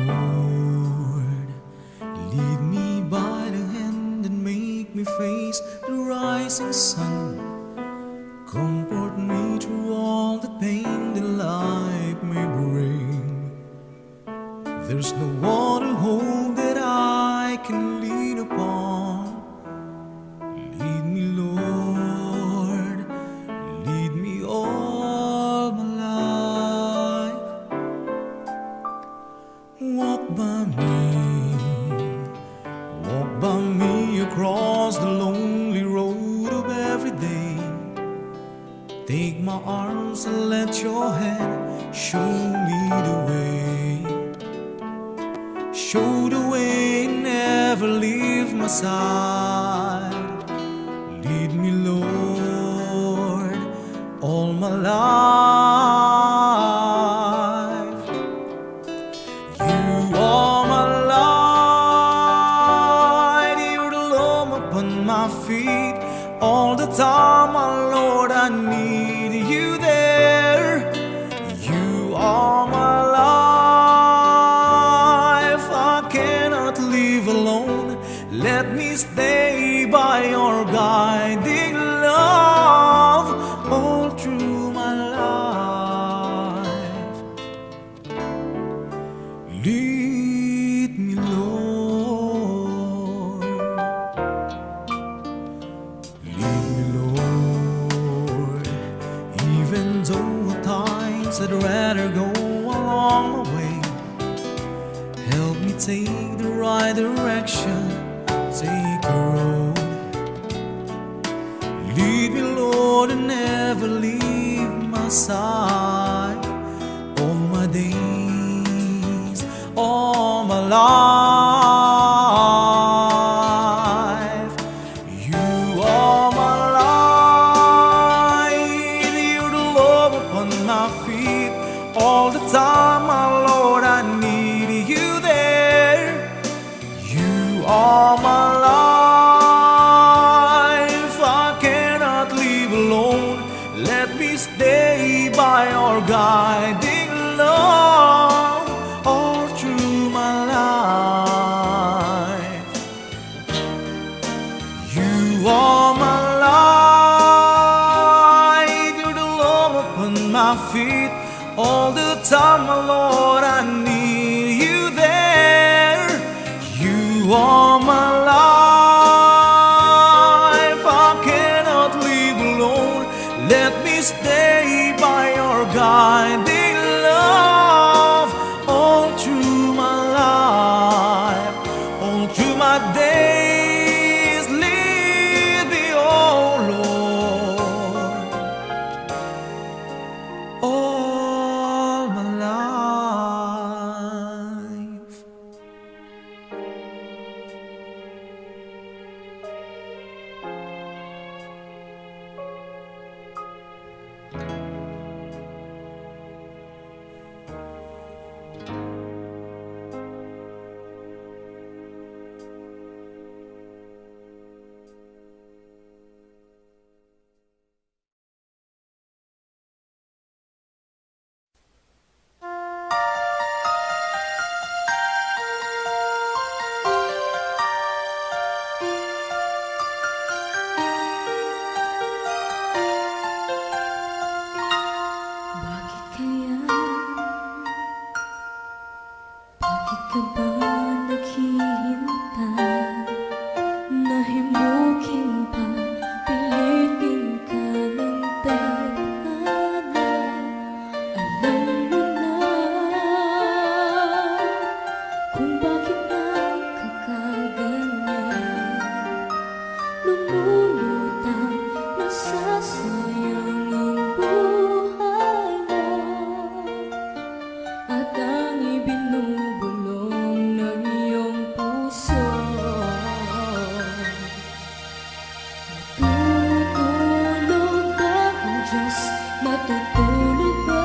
Lord, lead me by the hand and make me face the rising sun. Comfort me through all the pain that life may bring. There's no other hope that I can lean upon. Lead me, Lord, lead me all my life. Walk by me across the lonely road of every day. Take my arms and let your hand show me the way. Show the way, never leave my side. Lead me, Lord, all my life. You are my light, you're the lamp upon my feet. All the time, my Lord, I need you there. You are my life, I cannot live alone. Let me stay by your guiding love all through my life. Lead me, Lord. Lead me, Lord. Even though at times I'd rather go along my way, help me take the right direction, take a road. Lead me, Lord, and never leave my side. All my days, all my life. You are my light, you're the love upon my feet. All the time, my Lord, I need you there. You are my life, I cannot live alone. Let me stay by your guiding love all through my life. You are my light, you're the lamp upon my feet. All the time, my Lord, I need you there. You are my life, I cannot live alone. Let me stay by your guiding love all through my life, all through my days. Lead me, oh Lord, all my life. Bakit ka ba naghihintay? Nahimukin pa, pilitin ka ng tadhana. Alam mo na kung bakit nagkakaganyan. Lumulutang, nasasayang ang buhay mo, at ang ibinubulong ng iyong puso. Matutulog ba ang Diyos? Matutulog ba?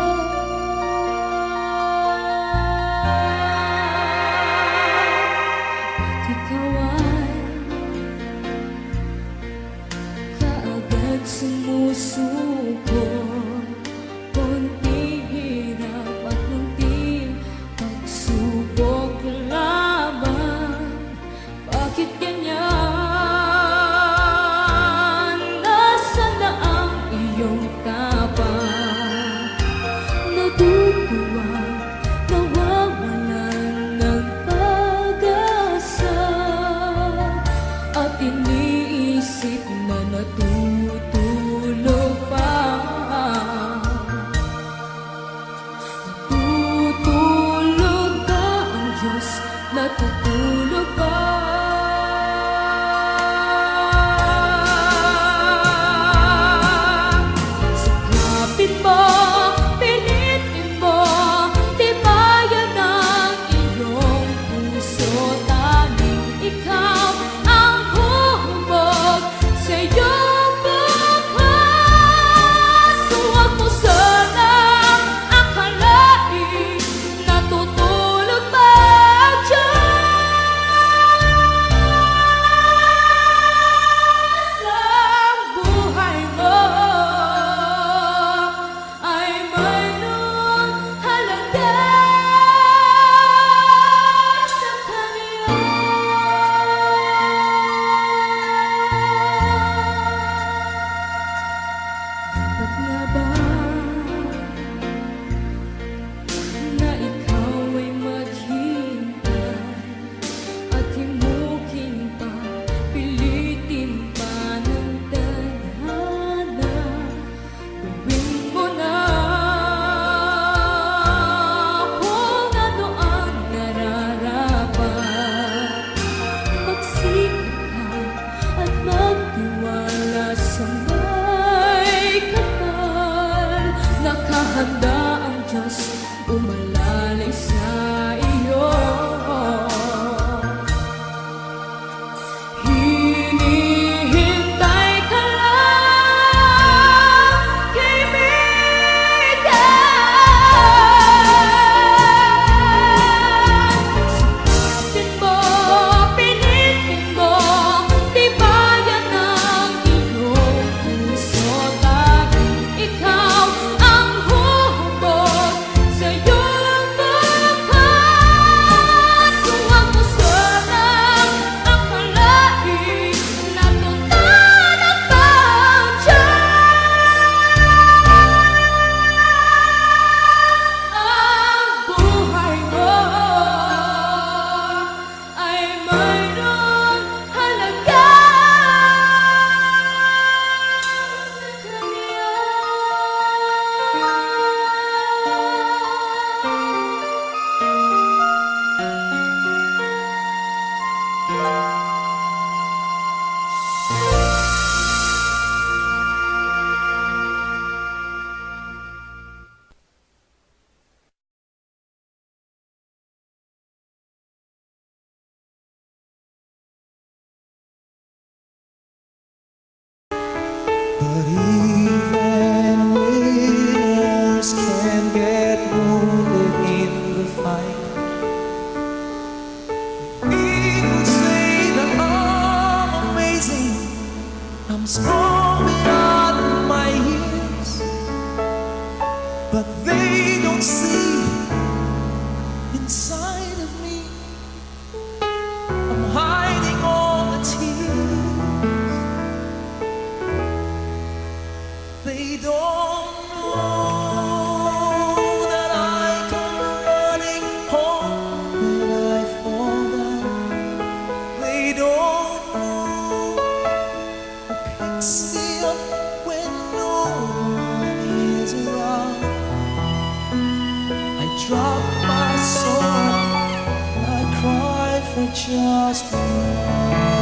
just right.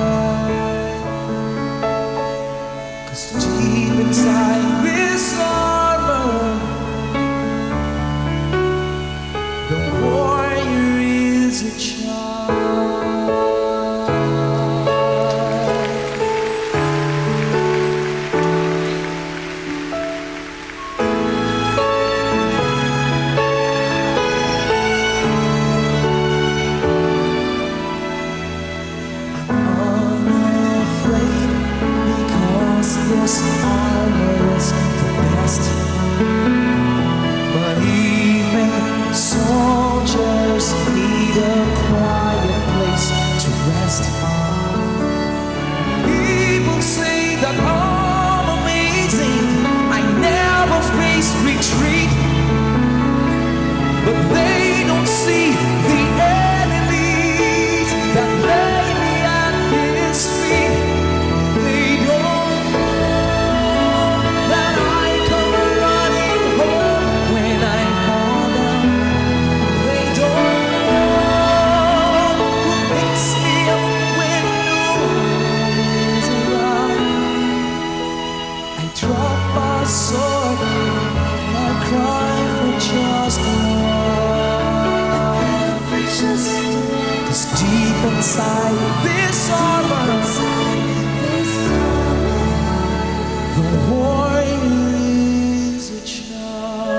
'Cause deep inside this armor, the warrior is a child. Unafraid because this armor is the best. But even soldiers need a quiet place to rest. People say that I'm amazing, I never face retreat, but they don't see the enemies that lay me at his feet. They don't know that I come running home when I fall down. They don't know who picks me up when no one is around. I drop my sword and I cry for just Cause deep inside this armor, the warrior is a child.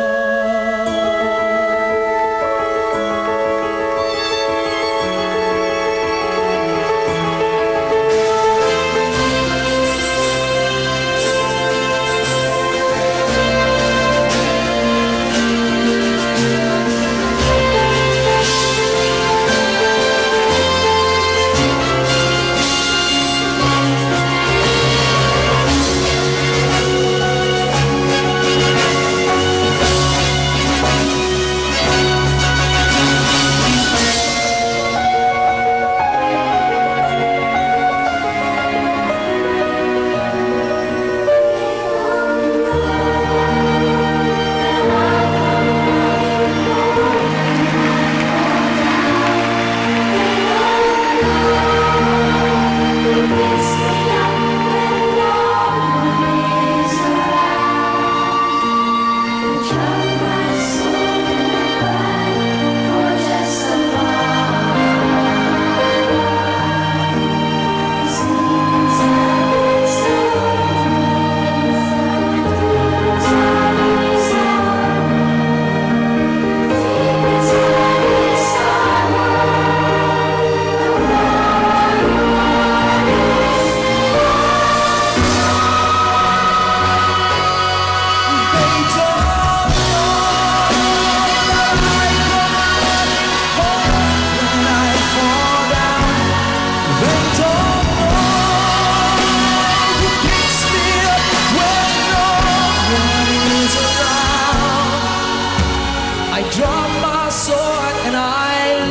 I drop my sword and I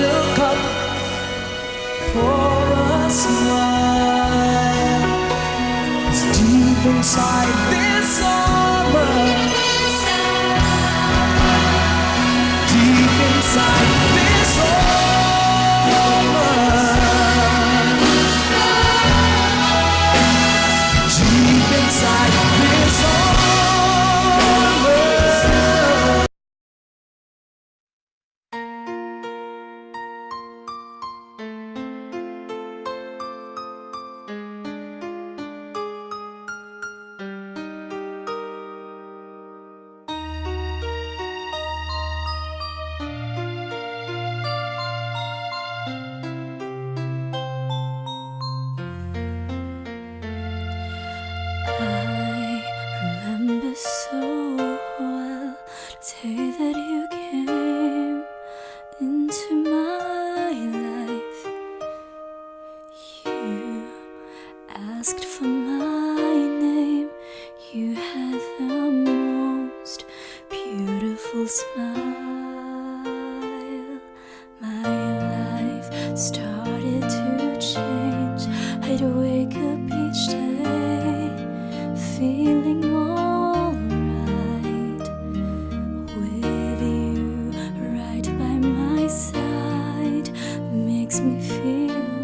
look up for a smile. 'Cause deep inside this armor, deep inside this armor, deep inside this armor. I remember so well the day that you came into my life. You asked for my name. You had the most beautiful smile. My life started to change. I'd wake up each day feeling alright, with you right by my side makes me feel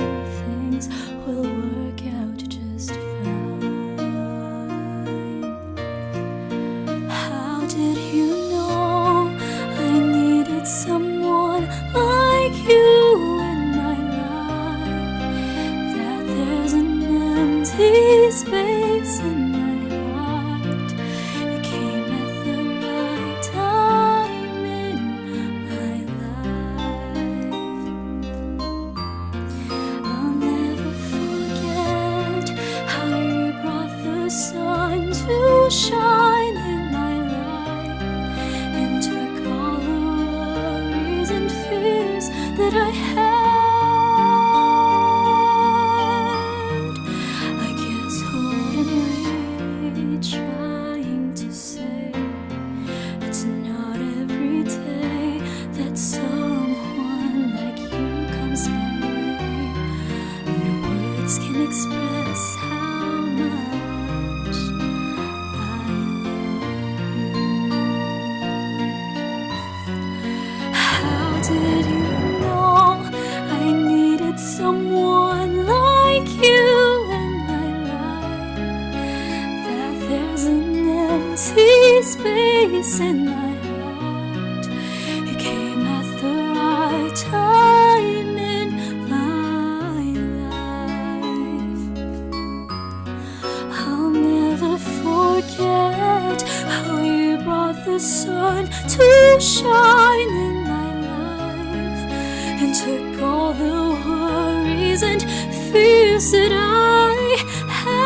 peace in my heart. You came at the right time in my life. I'll never forget how you brought the sun to shine in my life and took all the worries and fears that I had.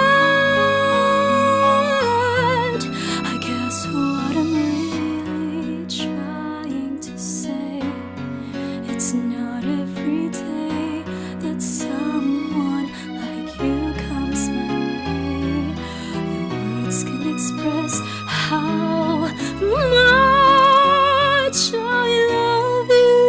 I guess what I'm really trying to say, it's not every day that someone like you comes my way. The words can express how much I love you.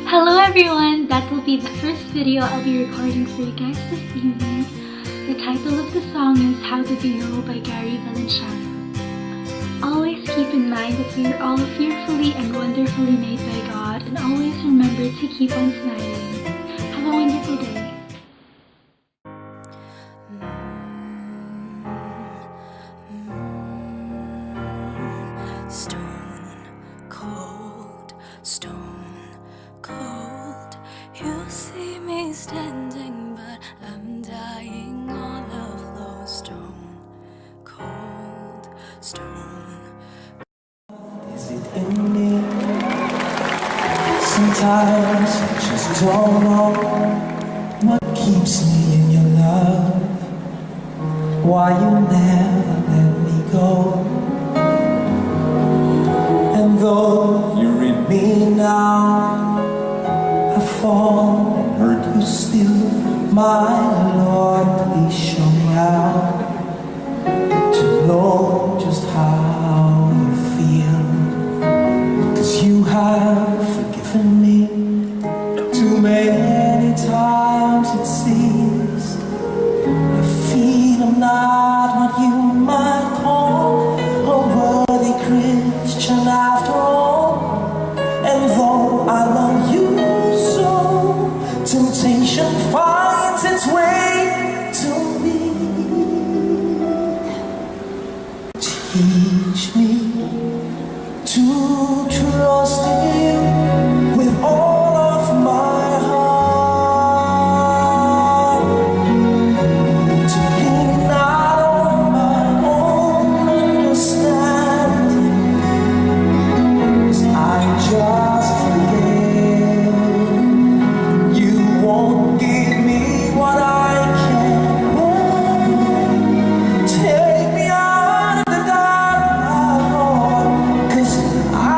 Hello everyone! That will be the first video I'll be recording for you guys this evening. The title of the song is How Did You Know by Gary Valenciano. Always keep in mind that we are all fearfully and wonderfully made by God, and always remember to keep on smiling. Have a wonderful day. Stone cold. You see me standing, but I'm dying on the floor. Stone cold. Is it in me? Sometimes I just don't know what keeps me in your love. Why you never let me go. And though you're in me now, I fall and hurt you still. My Lord, please show me how to know just how you feel. 'Cause you have forgiven me too many times it seems. I feel I'm not what you might call a worthy Christian after all. And though I love you so, temptation finds its way to me. Teach me to trust in you with all of my heart, to lean not on my own understanding, 'cause I just forget. You won't give me what I can't bear. Take me out of the dark, Lord, 'cause I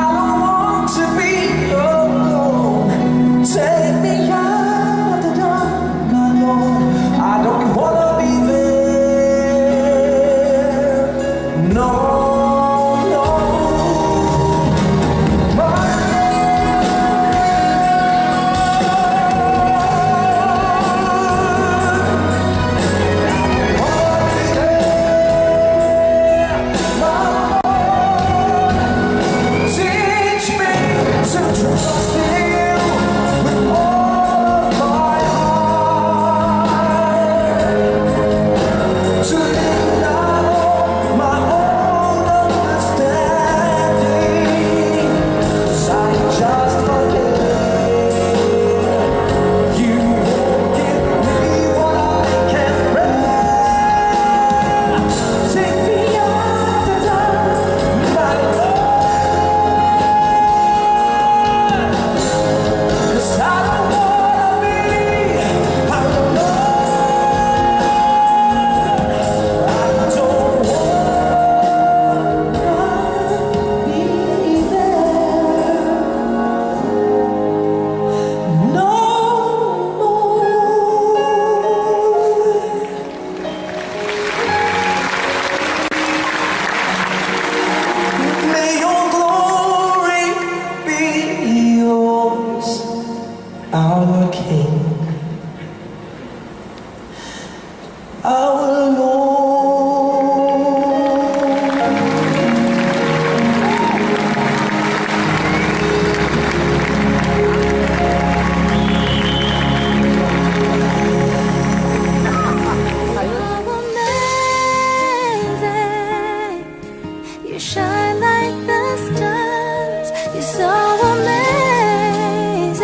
like the stars. You're so amazing,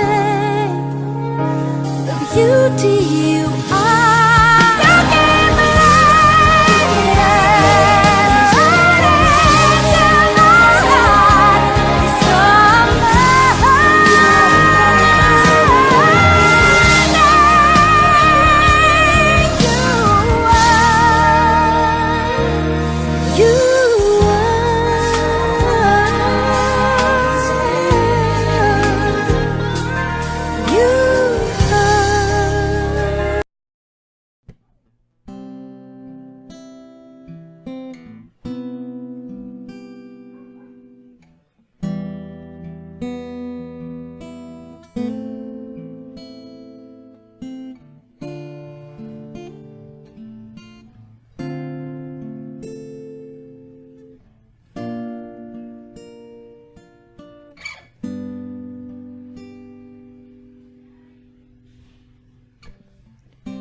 the beauty you are. You keep me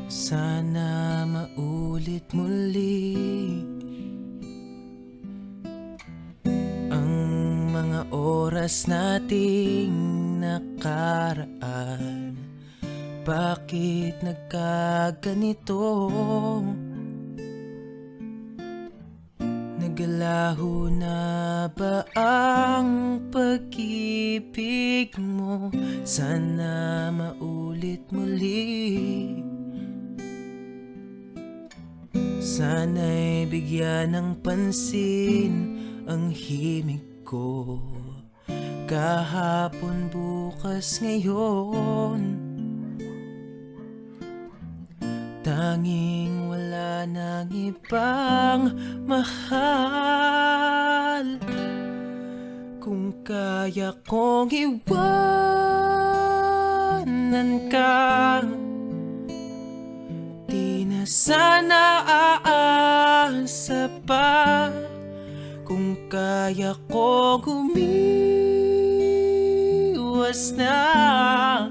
Sana maulit muli ang mga oras nating nakaraan. Bakit nagkaganito? Naglaho na ba ang pag-ibig mo? Sana maulit muli. Sana'y bigyan ng pansin ang himig ko. Kahapon, bukas, ngayon, tanging wala nang ibang mahal. Kung kaya kong iwanan ka, di na sana aasa pa. Kung kaya kong umiwas na,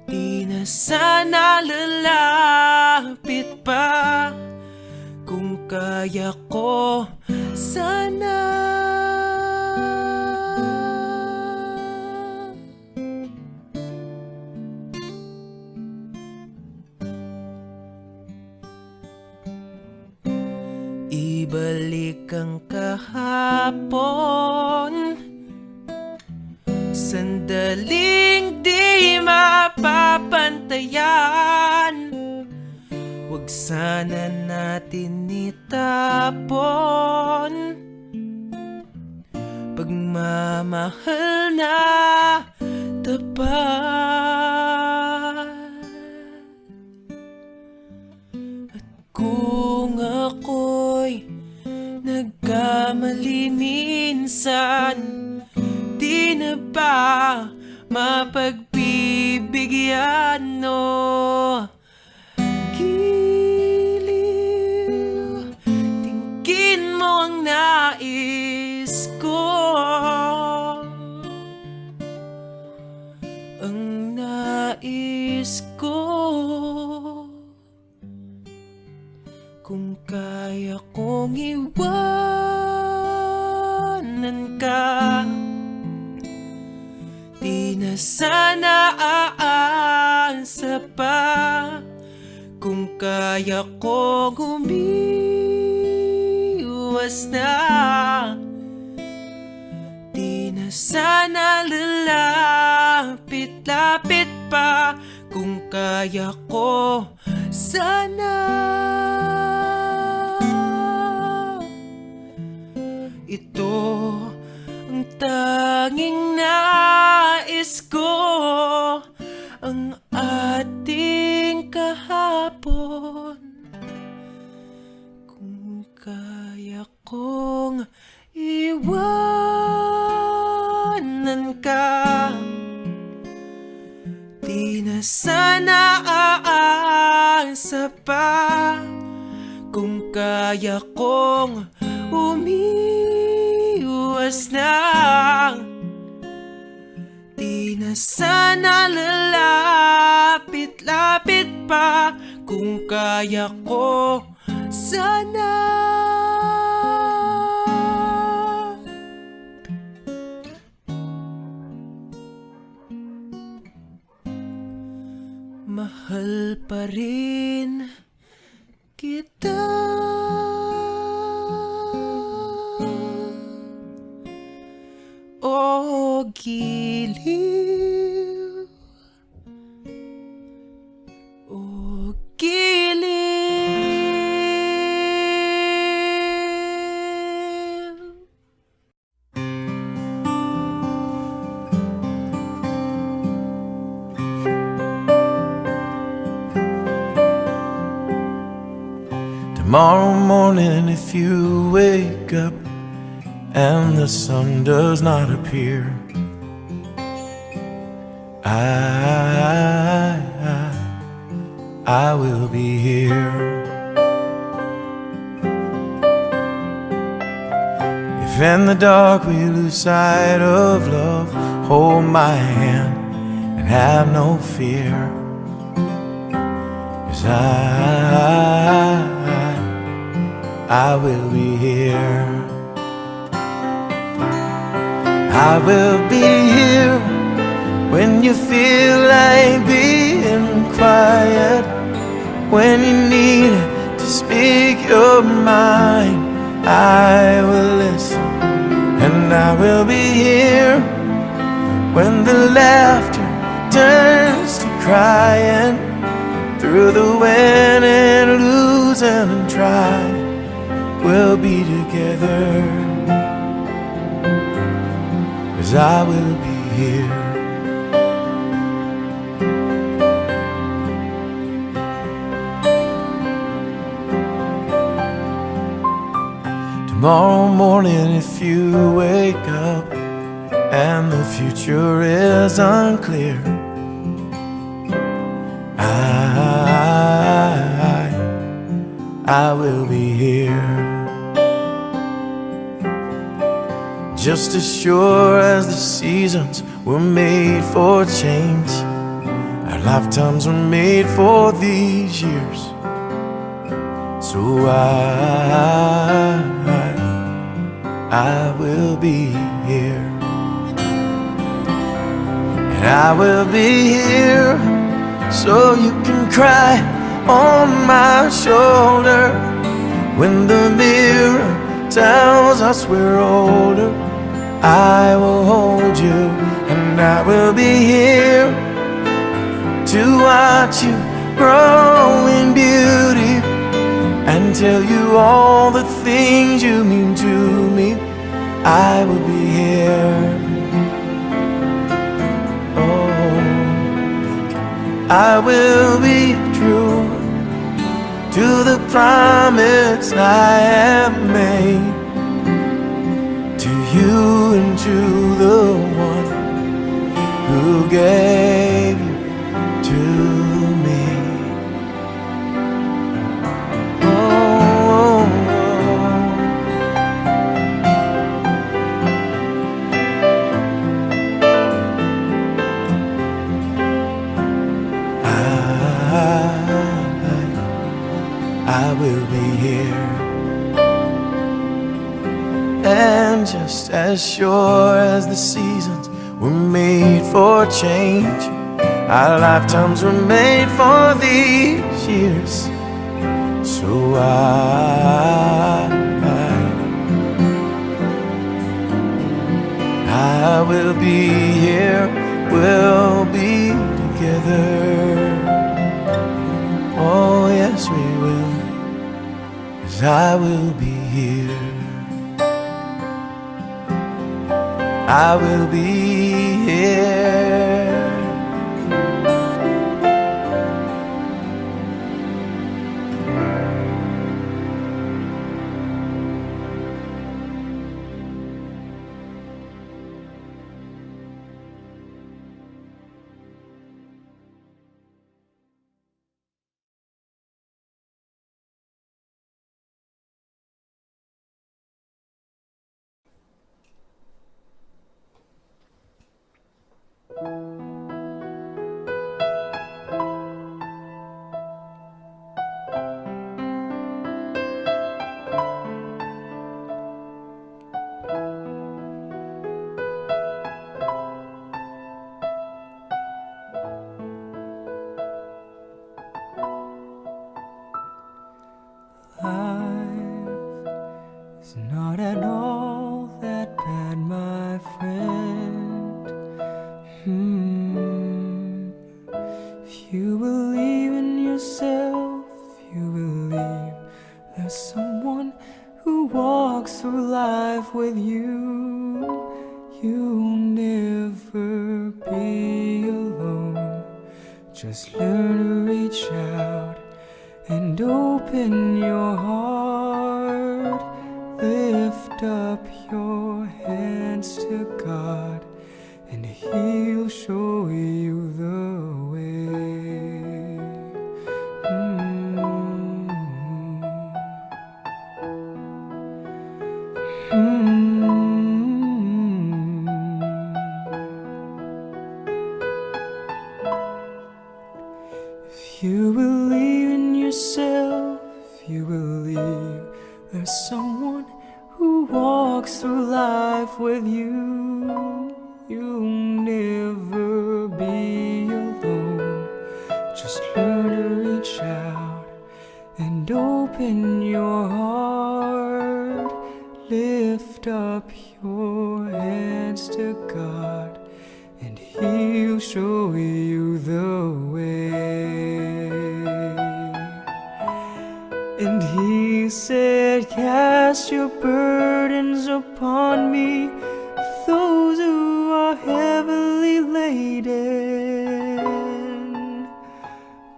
di na sana lalapit pa. Kung kaya ko, sana ibalik ang kahapon, sandaling di mapapantayan. Huwag sana natin itapon pagmamahal na tapat. At kung ako'y nagkamali minsan, di na ba mapagbibigyan, no? Giliw, tingin mo ang nais ko, ang nais ko. Kung kaya kong iwanan ka, di na sana aasa pa. Kung kaya kong umiwas na, di na sana lalapit-lapit pa. Kung kaya ko, sana ito ang tanging nais ko, ang ating kahapon. Kung kaya kong iwanan ka, di na sana aasa pa. Kung kaya kong umiwas na, di na sana lalapit-lapit pa. Kung kaya ko, sana mahal pa rin kita. O giliw, o giliw. Tomorrow morning, if you wake up and the sun does not appear, I will be here. If in the dark we lose sight of love, hold my hand and have no fear. 'Cause I will be here. I will be here when you feel like being quiet, when you need to speak your mind. I will listen, and I will be here when the laughter turns to crying, through the win and losing and try, we'll be together. 'Cause I will be here. Tomorrow morning, if you wake up and the future is unclear, I will be here. Just as sure as the seasons were made for change, our lifetimes were made for these years. So I will be here. And I will be here so you can cry on my shoulder when the mirror tells us we're older. I will hold you, and I will be here to watch you grow in beauty and tell you all the things you mean to me. I will be here. Oh, I will be true to the promise I have made, to you and to the one who gave you to me. I will be here. And just as sure as the seasons were made for change, our lifetimes were made for these years. So I will be here, we'll be together. Oh yes we will, 'cause I will be here. I will be here. You'll never be alone. Just learn to reach out and open your heart. Lift up your hands to God, and He'll show you the way. If you believe in yourself, if you believe there's someone who walks through life with you, you'll never be alone. Just learn to reach out and open your heart. Lift up your hands to God, and He'll show you the way. And He said, cast your burdens upon me, those who are heavily laden.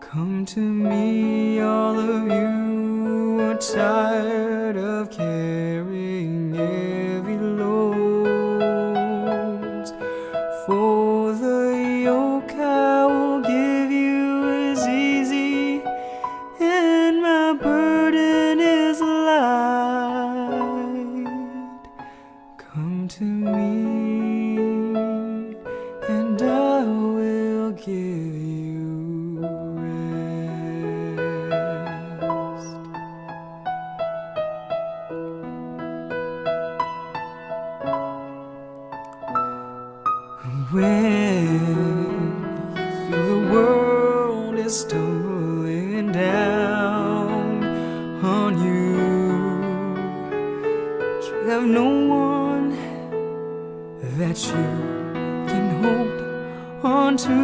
Come to me, all of you who are tired of carrying heavy loads. For the yoke I will give you is easy, and my burden is light. Come to me, and I will give you rest. When you feel the world is tumbling down on you, but you have no one that you can hold on to,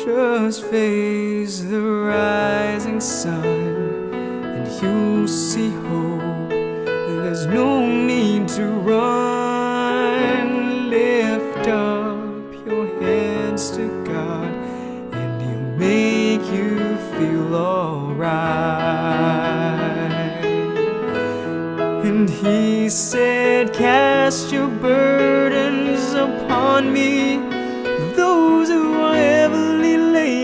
just face the rising sun and you'll see hope. There's no need to run. Lift up your hands to God, and He'll make you feel alright. And He said, cast your burdens upon me, those who are heavily laden.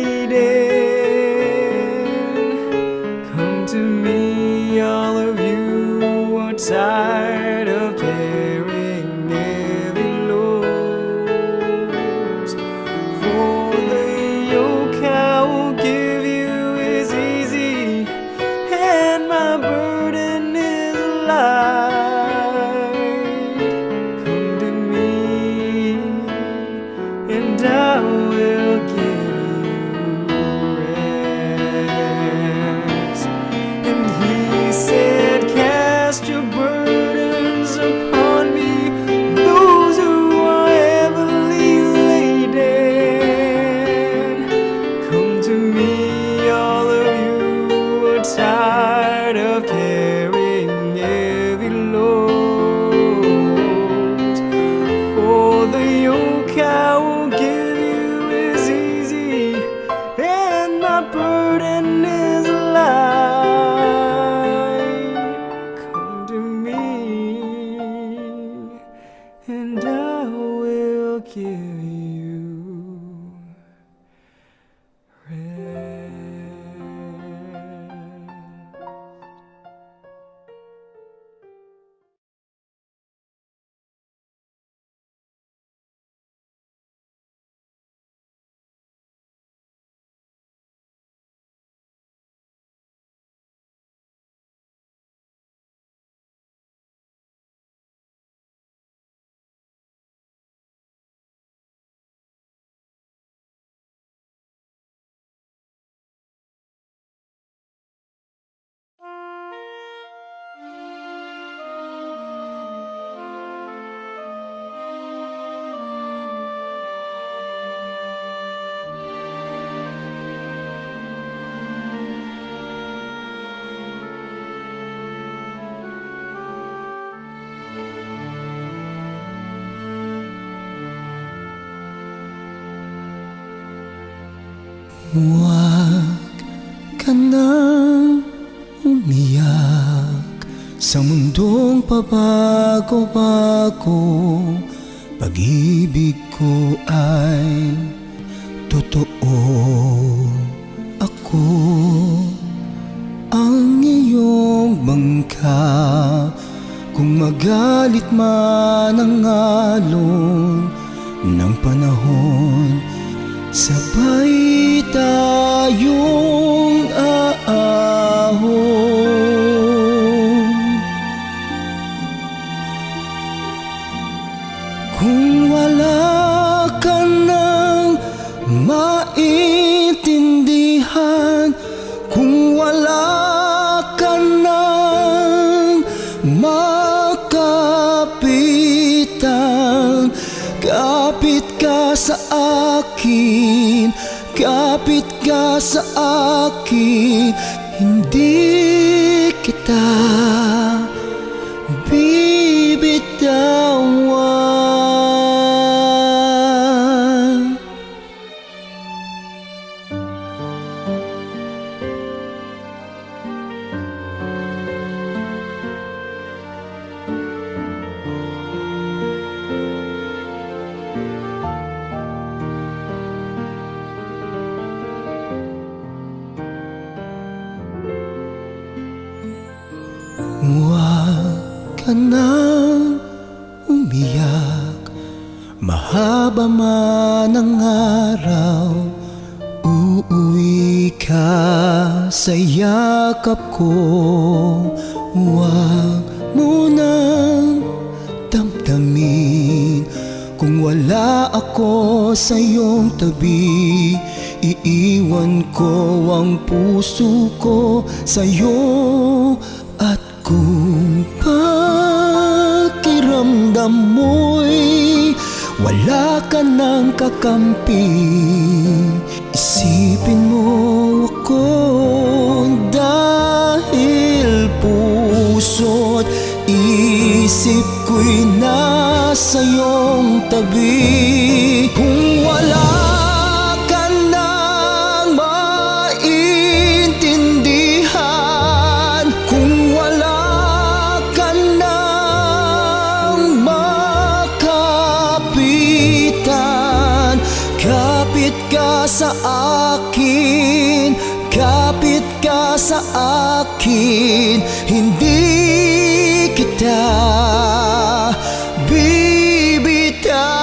Come to me, all of you who are tired of carrying heavy loads. For the yoke I will give you is easy, and my burden is light. Come to me, and I will give you rest. And He said, cast your burdens upon me, those who are heavily laden. Come to me, all of you who are tired of carrying heavy loads. For the yoke I will give you is easy, and my burden is light. Come to me, and I will give Huwag ka nang umiyak sa mundong pabago-bago. Pag-ibig ko ay totoo. Ako ang iyong bangka. Kung magalit man ang alon ng panahon, sabay tayong aahon. Kung wala ka nang maintindihan, kung wala ka nang makapitan, kapit ka sa akin, kapit ka sa akin. Hindi kita bibitawan. Huwag ka nang umiyak, mahaba man ang araw. Uuwi ka sa yakap ko. Huwag mo nang damdamin kung wala ako sa iyong tabi. Iiwan ko ang puso ko sa'yo. At kung pakiramdam mo'y wala ka nang kakampi, isipin mo ako, dahil puso't isip ko'y nasa iyong tabi. Kung wala ka nang maintindihan, kung wala ka nang makapitan, kapit ka sa akin, kapit ka sa akin. Hindi kita bibitawan.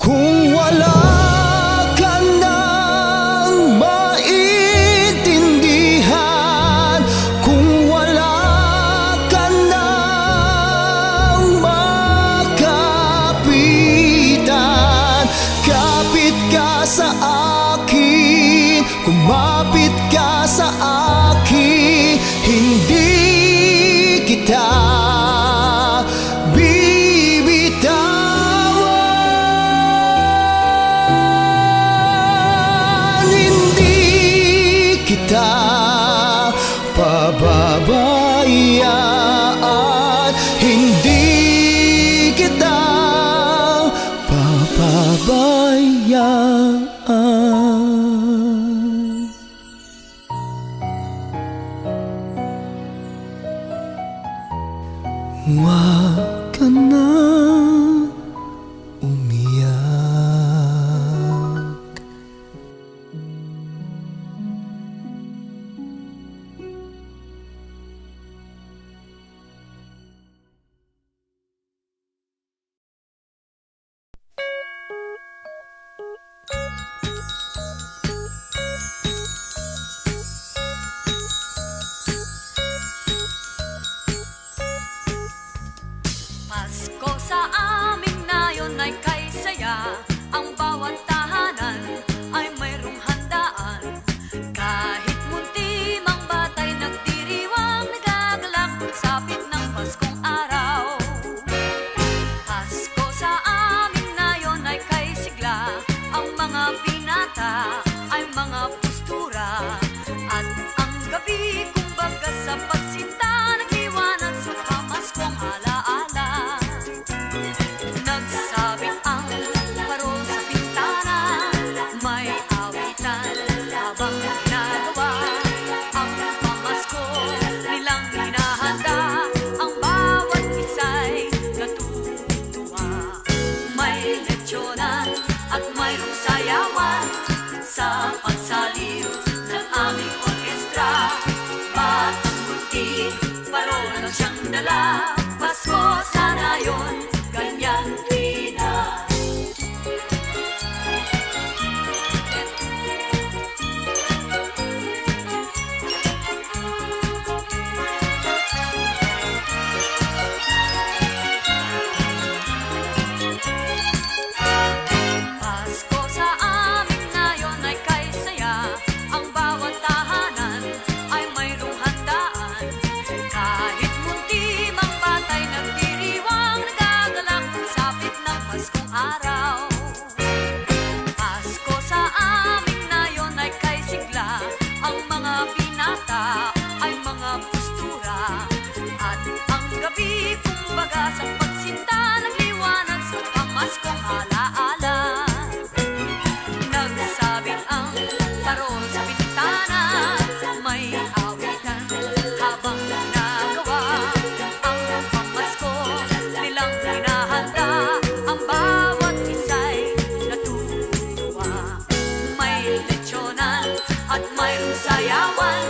Kung wala ka nang maintindihan, kung wala ka nang makapitan, kapit ka sa akin, kumapit ka sa akin. Hindi kita bibitawan. Hindi kita pababayaan. Hindi kita pababayaan. Huwag ka nang umiyak. Pasko siyang dala. Pasko sana yun, ganyan tuwina. Pasko sa amin ngayon ay kay saya. Ang bawat tahanan ay mayroong handaan. Kahit munti mang batay nagdiriwang, nagagalak sapit ng Paskong araw. Pasko sa amin ngayon ay kay sigla. Ang mga binata ay mga postura. At ang gabi kumbaga sa pagsinta nagliwanag sa pamaskong alaala. Nagsabit ang parol sa bintana, may awitan habang ginagawa ang pamasko nilang hinahanda. Ang bawat isa'y natutuwa. May lechonan at mayroong sayawan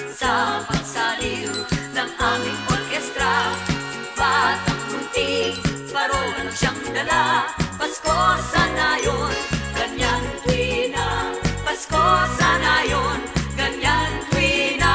sa pagsaliw ng aming orkestra. Batang munti, parol ang siyang dala. Pasko sana yun, ganyan tuwina. Pasko sana yun, ganyan tuwina.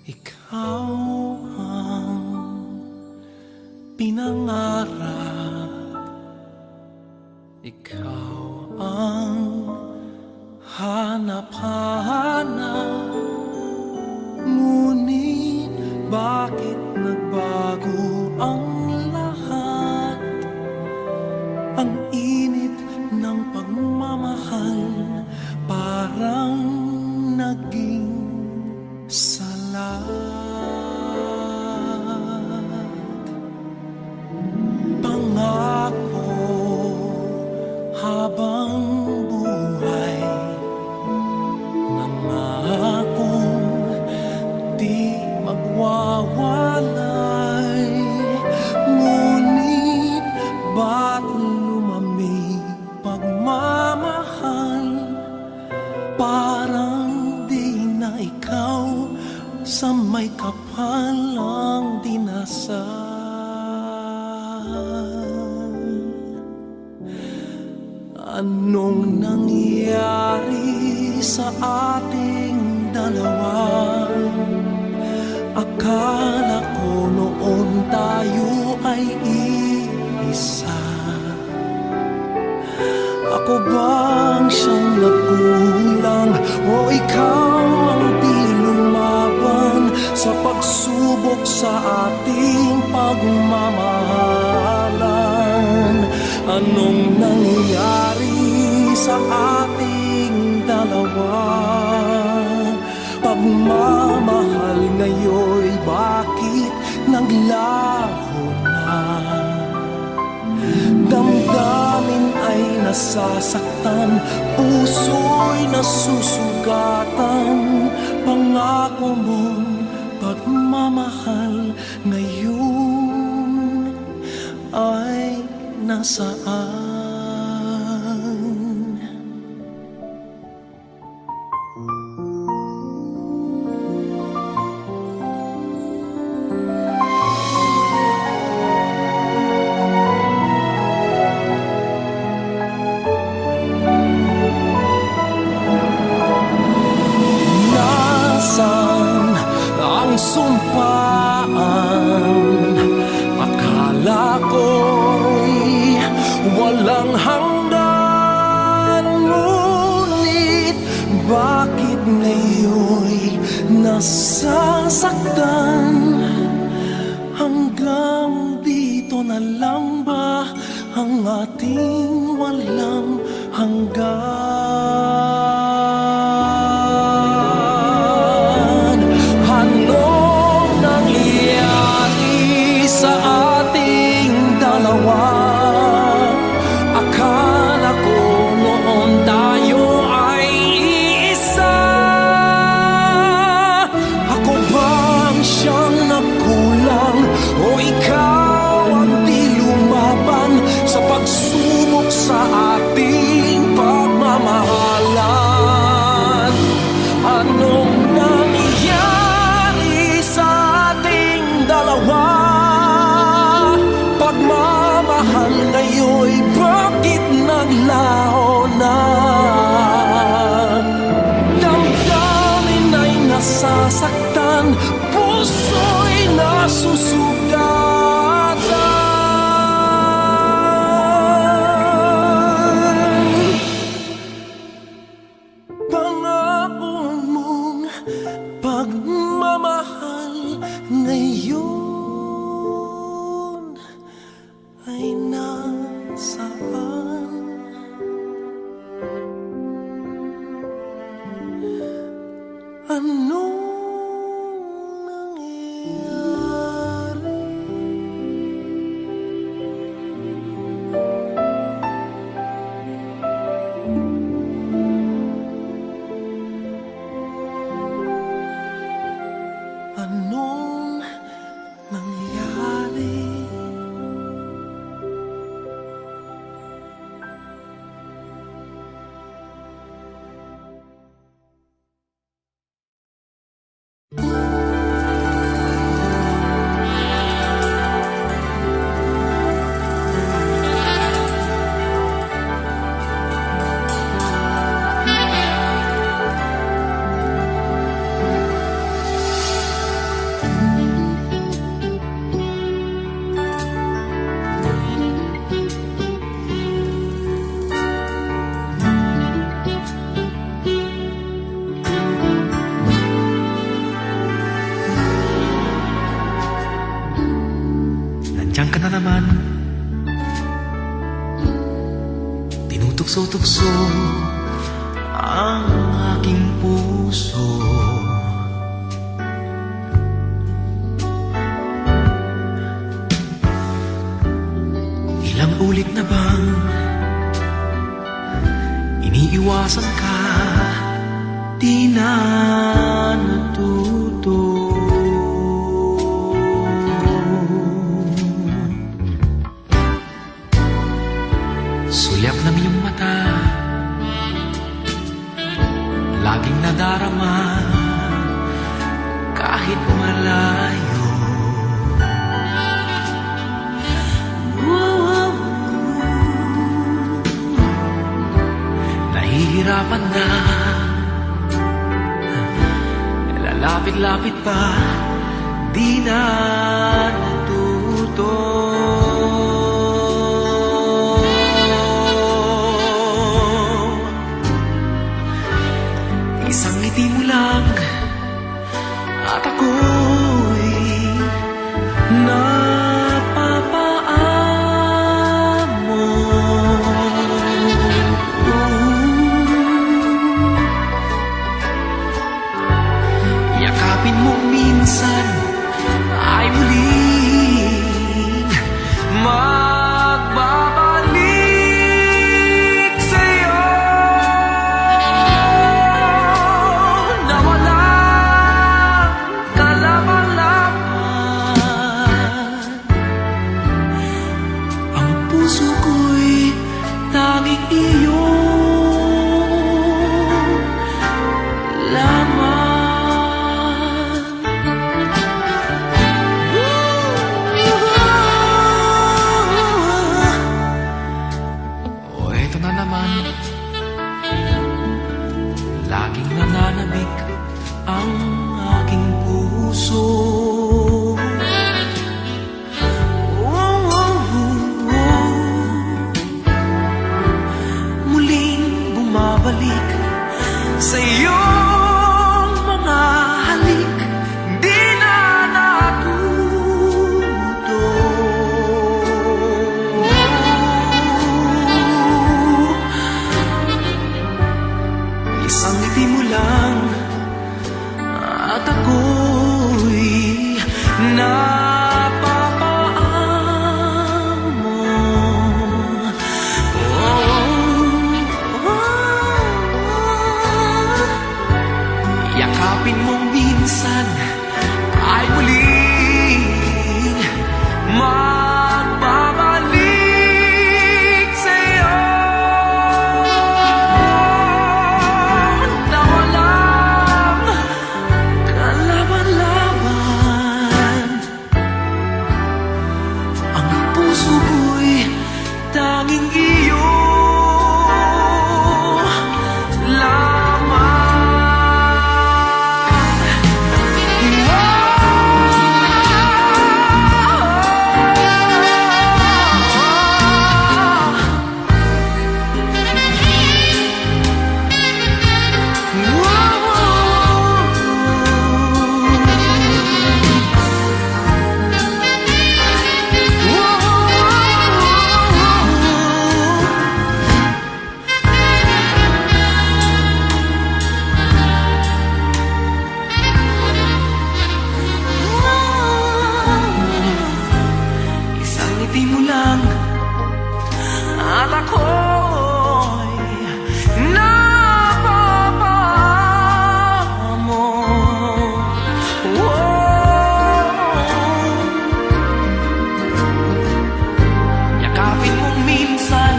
Ikaw ang pinangarap, ikaw ang hanap-hanap. Ngunit bakit nagbago ang lahat? Ang init ng pagmamahal parang naging salat. Pangako habang buhay, nangakong di magwawalay. Ngunit ba't lumamig pagmamahal? Parang di na ikaw sa may kapal ang dinasal. Anong nangyari sa ating dalawa? Akala ko noon tayo ay iisa. Ako bang siyang nagkulang o ikaw ang di lumaban sa pagsubok sa ating pagmamahalan? Anong nangyari sa ating dalawa? Pagmamahal ngayon'y bakit naglaho na? Damdamin ay nasasaktan, puso'y nasusugatan. Pangako mong pagmamahal ngayon ay nasaan? Nasaan ang sumpaan? Akala ko'y wala nasasaktan. Hanggang dito na lang ba ang ating walang hanggan? Anong nangyari sa ating dalawa? Akala ko noon tayo ay iisa. Ako bang siyang nagkulang o ikaw ang di lumaban sa pagsubok sa ating pagmamahalan? Anong nangyari sa ating dalawa? Pagmamahal ngayon'y bakit naglaho na? Damdamin ay nasasaktan, puso'y nasusugatan. Pangako mong pagmamahal ngayon ay nasaan? Anong nangyari? Anong nangyari? Nandiyan ka na naman, tinutokso-tukso ang aking puso. Ilang ulit na bang iniiwasan ka, di na natuto. Sulyap ng iyong mata, laging nadarama kahit malayo. Nahihirapan na, lalapit-lapit pa, di na natuto. Isang ngiti mo lang at ako'y napapaamo. Yakapin mo minsan ay muling magbabalik sa'yo na walang kalaban-laban. Ang puso ko'y tanging iyo lamang. Laging nananabik ang aking puso. Muling bumabalik sa iyong mga halik. Yakapin mo minsan ay muling magbabalik sa'yo na walang kalaban-laban. Ang puso ko'y tanging iyo di mo lang at ako'y napapamo. Yakapin mong minsan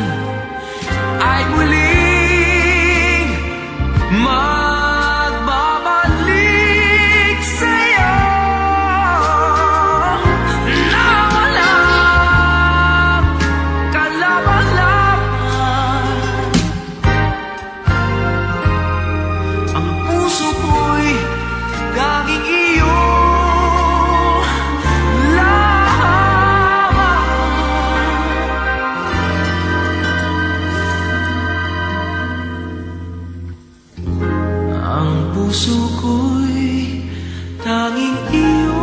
ay muling magbabalik sa'yo na walang kalaban-laban. Ang puso ko'y laging iyo lamang. Ang puso ko'y tanging iyo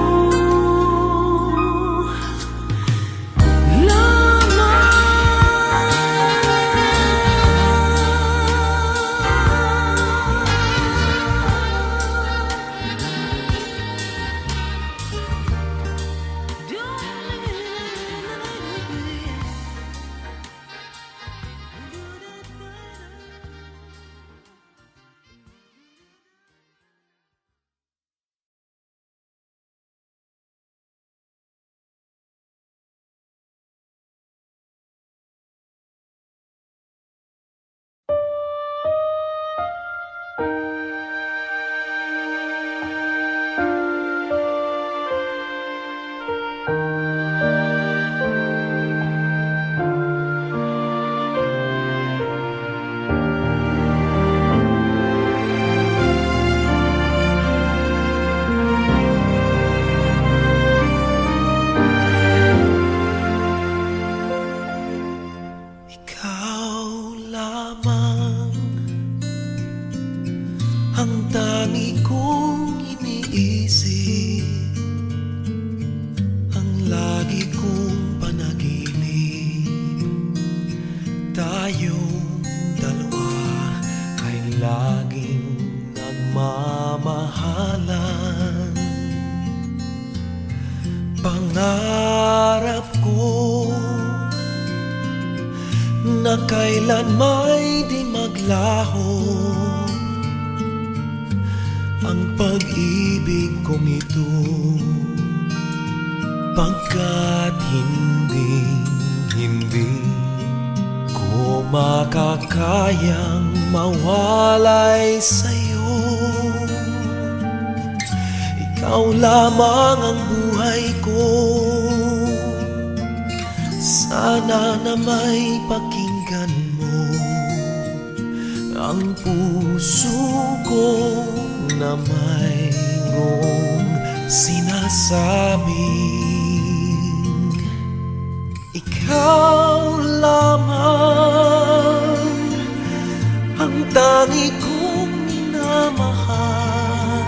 ang tangi kong iniisip, ang lagi kong panaginip. Tayong dalawa ay laging nagmamahalan. Pangarap ko na kailan may di maglaho ang pag-ibig kong ito, pagkat hindi ko makakayang mawalay sa'yo. Ikaw lamang ang buhay ko, sana na may pakinggan mo ang puso ko na mayroong sinasabing ikaw lamang ang tangi kong minamahal,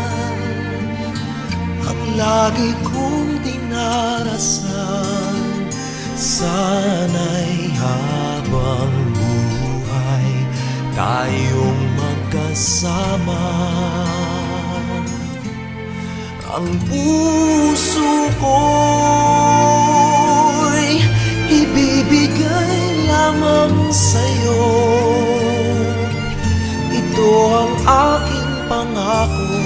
ang lagi kong dinarasal. Sana'y habang buhay tayong magkasama. Ang puso ko'y ibibigay lamang sa'yo. Ito ang aking pangako, ko.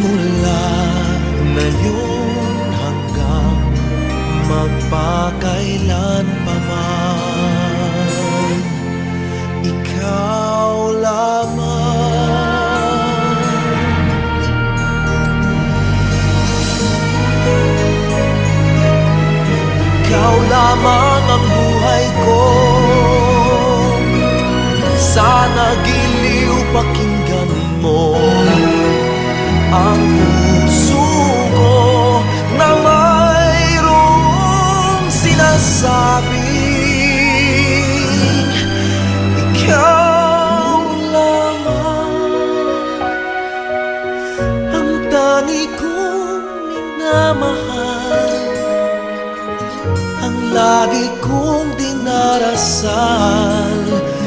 Mula ngayon hanggang magpakailan pa man, ikaw lamang. Ikaw lamang ang buhay ko. Sana giliw pakinggan mo ang puso ko na mayroong sinasabing ikaw lamang ang tangi kong minamahal, ang lagi kong dinarasal.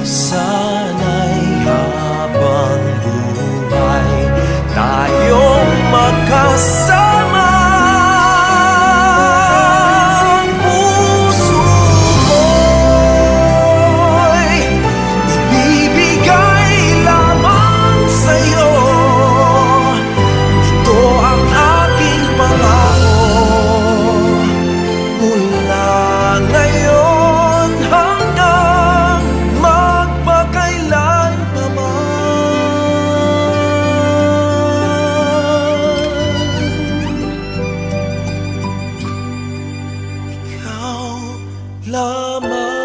Sana'y habang buhay tayong magkasama. Ang puso ko'y ibibigay lamang sa'yo. Ito ang aking pangako. Mula ngayon hanggang magpakailan pa man, ikaw lamang.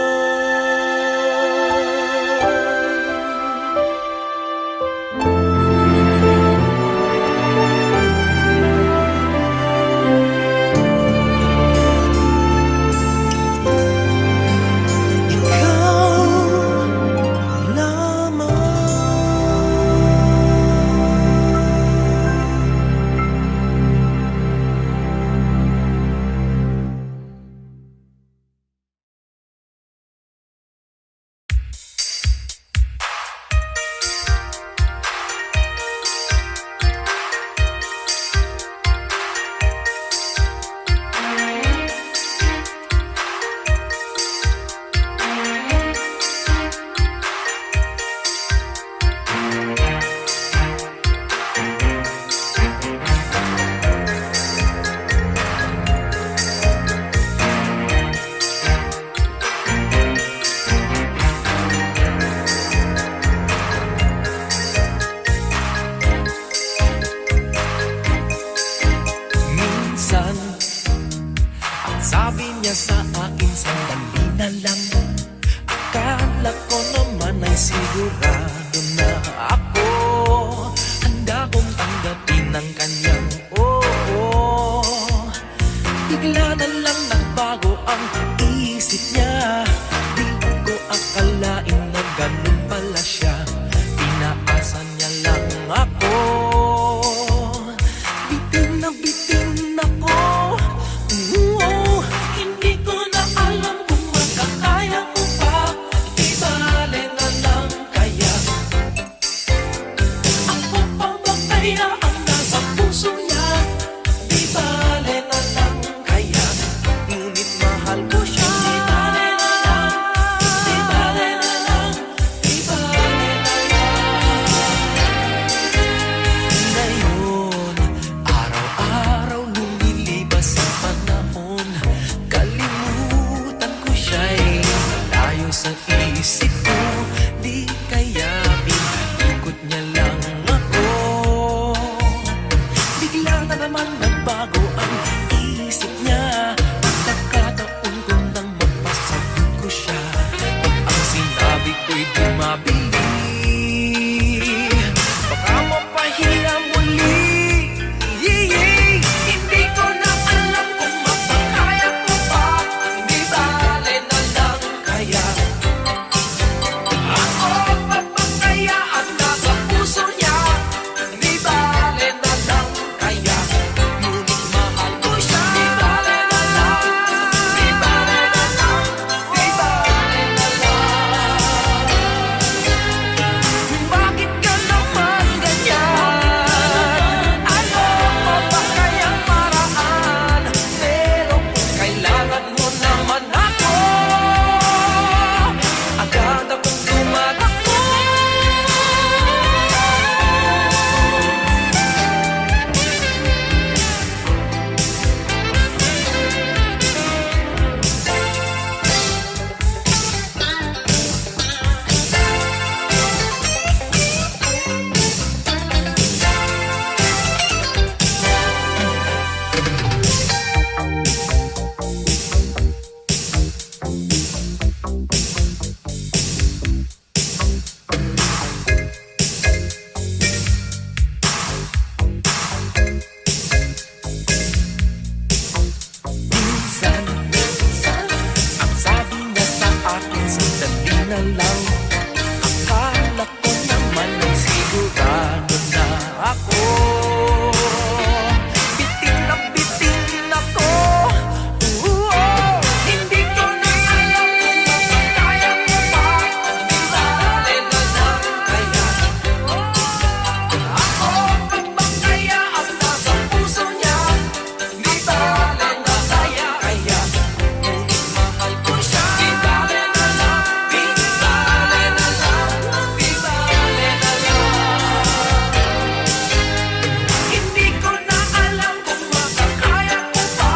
Sabi niya sa akin, sandali na lang. Akala ko naman ay sigurado na ako. Handa kong tanggapin ang kanyang oo. Bigla na lang nagbago ang isip niya. Di ko akalain na ganun pala siya. Pinaasa niya lang ako. Bitin na bitin ako. Hindi ko na alam kung makakaya ko pa. Di bale na lang kaya. Ako pa ba kaya ang nasa puso niya? Di bale na lang kaya. Ngunit mahal ko siya. Di bale na lang. Di bale na lang. Di bale na lang. Ngayon, araw-araw lumilibas ang panahon. Kalimutan ko siya'y malayo sa isip ko. Di kaya pinag-ikot niya lang ako. ako. Bitin na bitin ako. Hindi ko na alam kung makakaya ko pa. Di bale na lang kaya ako pagbangkaya ang nasa puso niya. Di bale na kaya ngunit mahal ko siya. Di bale na lang, di bale na lang, di bale na lang. Hindi ko na alam kung makakaya ko pa.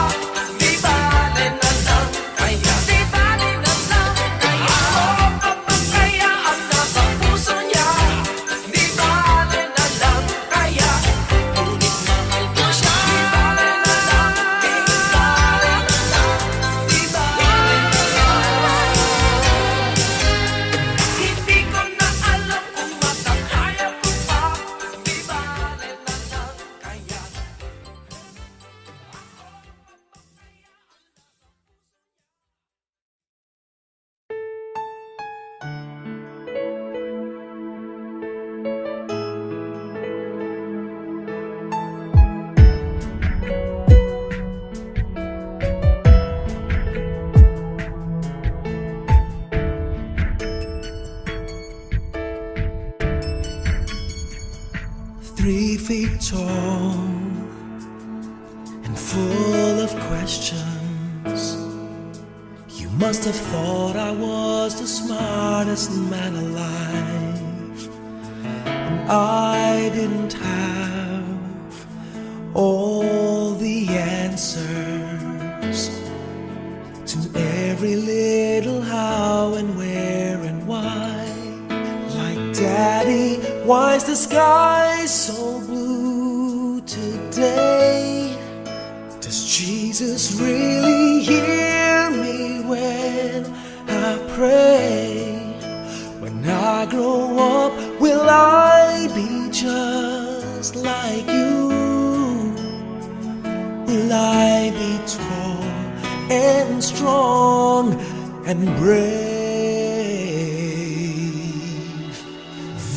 Di bale na lang kaya, di bale na lang kaya ako pagbangkaya ang nasa puso niya. Di bale na lang kaya ngunit mahal ko siya. Di bale na lang, di bale na lang, di bale na lang. Hindi ko na alam kung makakaya ko pa. Di bale na lang kaya. 3 feet tall and full of questions. You must have thought I was the smartest man alive, and I didn't have all the answers to every little how and where and why. Like, Daddy, why is the sky so blue today? Does Jesus really hear me when I pray? When I grow up, will I be just like you? Will I be tall and strong and brave?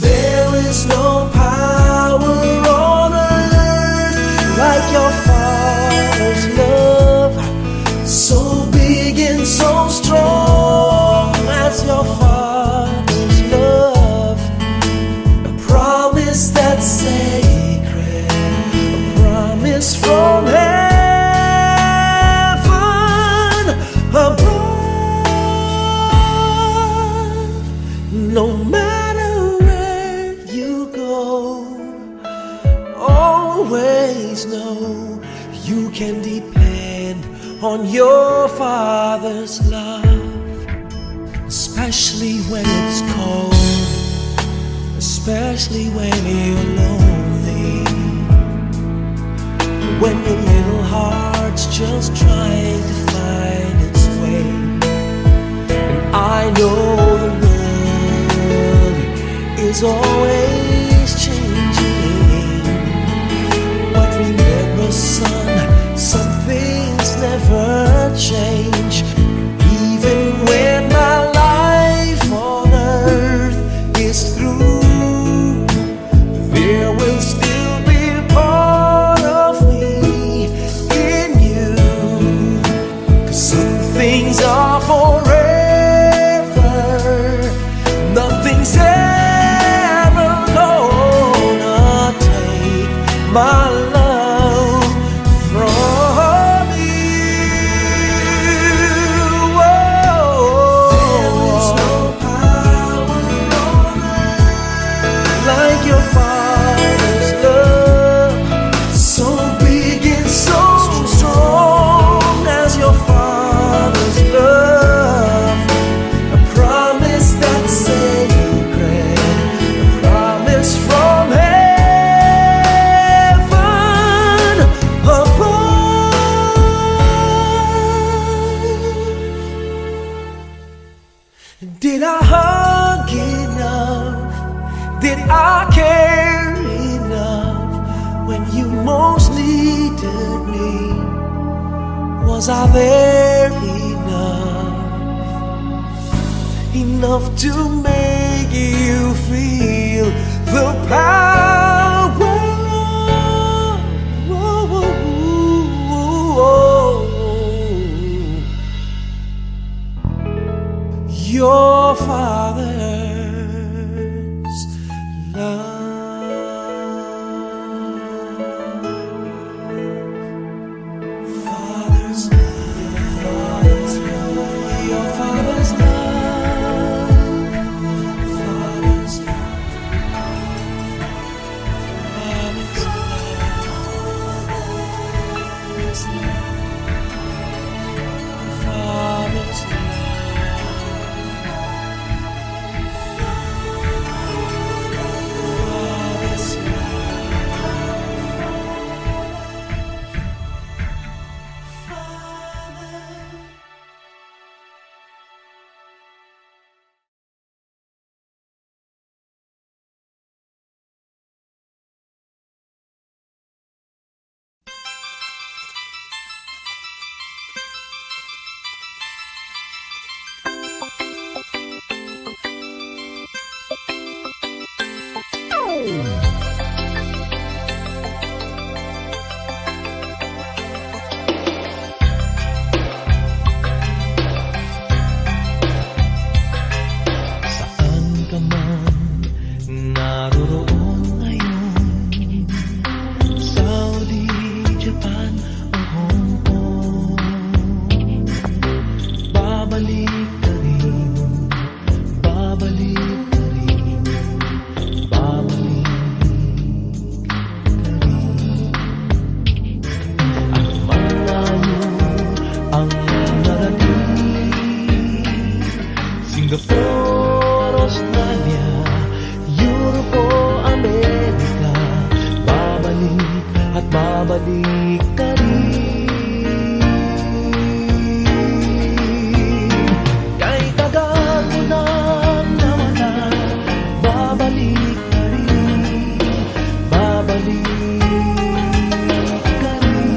There is no power on earth like your Father's love, so big and so strong as your Father's love. A promise that's sacred, a promise from heaven above. No matter where you go, always know you can depend on your Father's love, especially when it's cold, especially when you're lonely, when your little heart's just trying to find its way. And I know the world is always changing, but remember, son, some things never change. Even when my life on earth is through, there will still be part of me in you. 'Cause some things are forever, nothing's ever gonna take my love from you. There is no power on earth like your Father's love, so big and so strong as your Father's love. A promise that's sacred, a promise from heaven above. Did I hug enough? Did I care enough when you most needed me? Was I there enough to make you feel the power babalik ka rin. Kahit tagal mo nang nawala, babalik ka rin, babalik ka rin.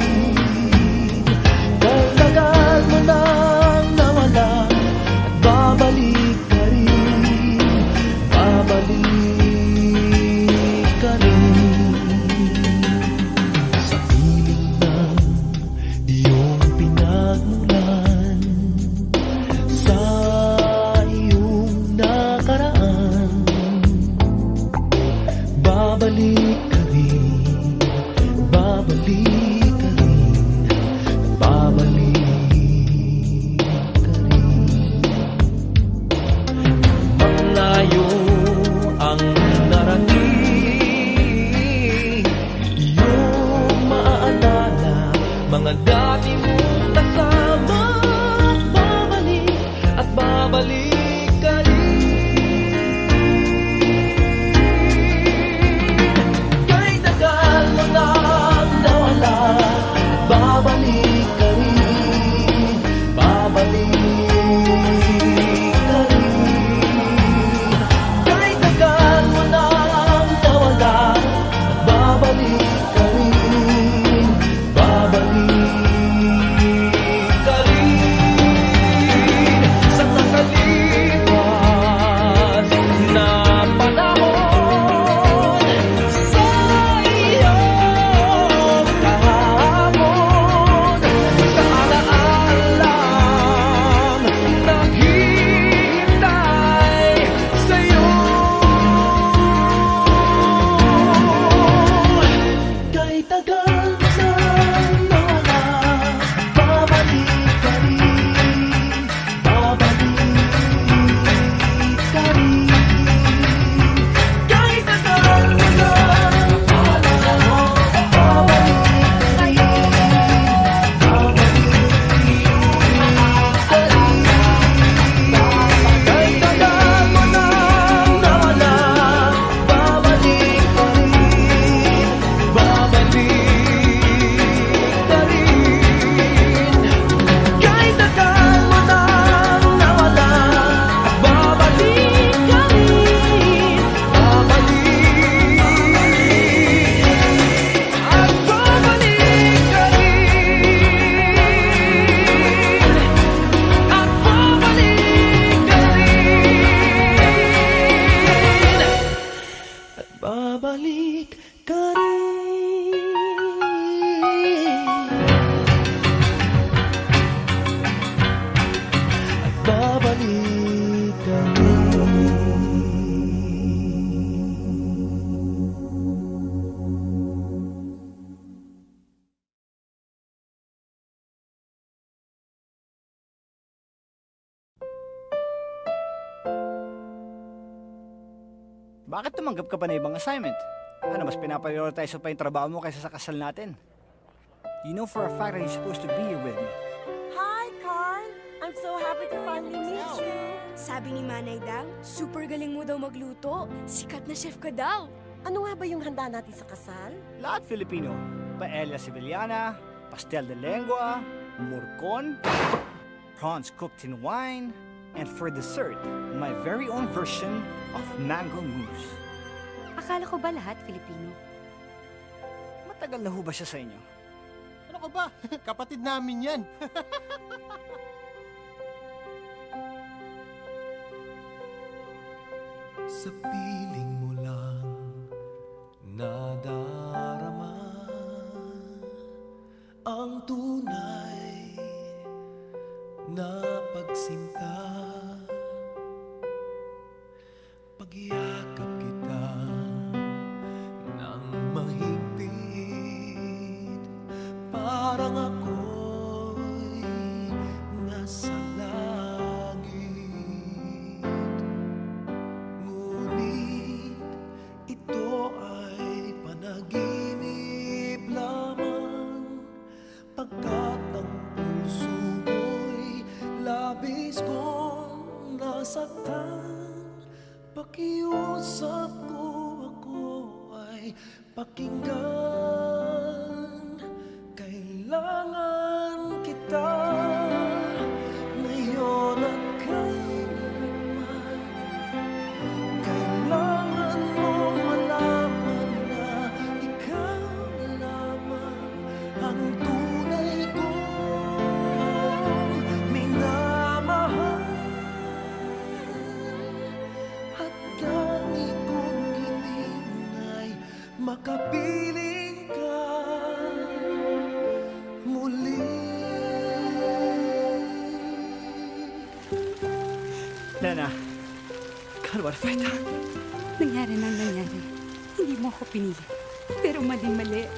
Kahit tagal mo nang nawala, at babalik ka rin, babalik ka rin. Sa piling ng iyong pinagmulan, sa iyong nakaraan, babalik ka rin, babalik ka rin, babalik ka rin. Malayo ang narating, iyong maaalala mga dati mong kasama. Babalik at babalik ka rin. Kahit tagal mo nang nawala, at babalik ka rin, babalik ka rin. Kahit tagal mo nang nawala, at babalik ka rin, babalik ka rin. Sa nakalipas na panahon, sa iyong kahapon, sa alaalang naghihintay sa'yo. Kahit tagal na nawala, babalik ka rin, babalik ka rin. Kahit tagal na nawala, babalik ka rin, babalik ka rin. Kahit tagal mo nang nawala, babalik ka rin, babalik ka rin. Kahit tagal mo nang nawala, babalik ka rin, babalik at babalik ka rin, at babalik ka rin, at babalik ka rin. At babalik ka Bakit tumanggap ka pa na ibang assignment? Ano, mas pinaprioritize mo pa yung trabaho mo kaysa sa kasal natin? You know for a fact that you're supposed to be here with me. Hi, Carl! I'm so happy to finally meet you. Sabi ni Manay Dang, super galing mo daw magluto. Sikat na chef ka daw. Ano nga ba yung handa natin sa kasal? Lahat Filipino. Paella Sevillana, pastel de lengua, murcon, prawns cooked in wine, and for dessert, my very own version of mango mousse. Akala ko ba lahat Filipino? Matagal na ho ba siya sa inyo? Ano ka ba? Kapatid namin yan. Sa piling mo lang nadarama ang tunay na pagsinta. Pagyakap kita ng mahigpit, parang ako'y nasa langit. Ngunit ito ay panaginip lamang, pagkat ang puso mo'y labis kong nasaktan. Pakiusap ko, ako ay pakinggan. Hannah, God, what have I done? Nangyari na nangyari. Hindi mo ako pinili. Pero mali-mali.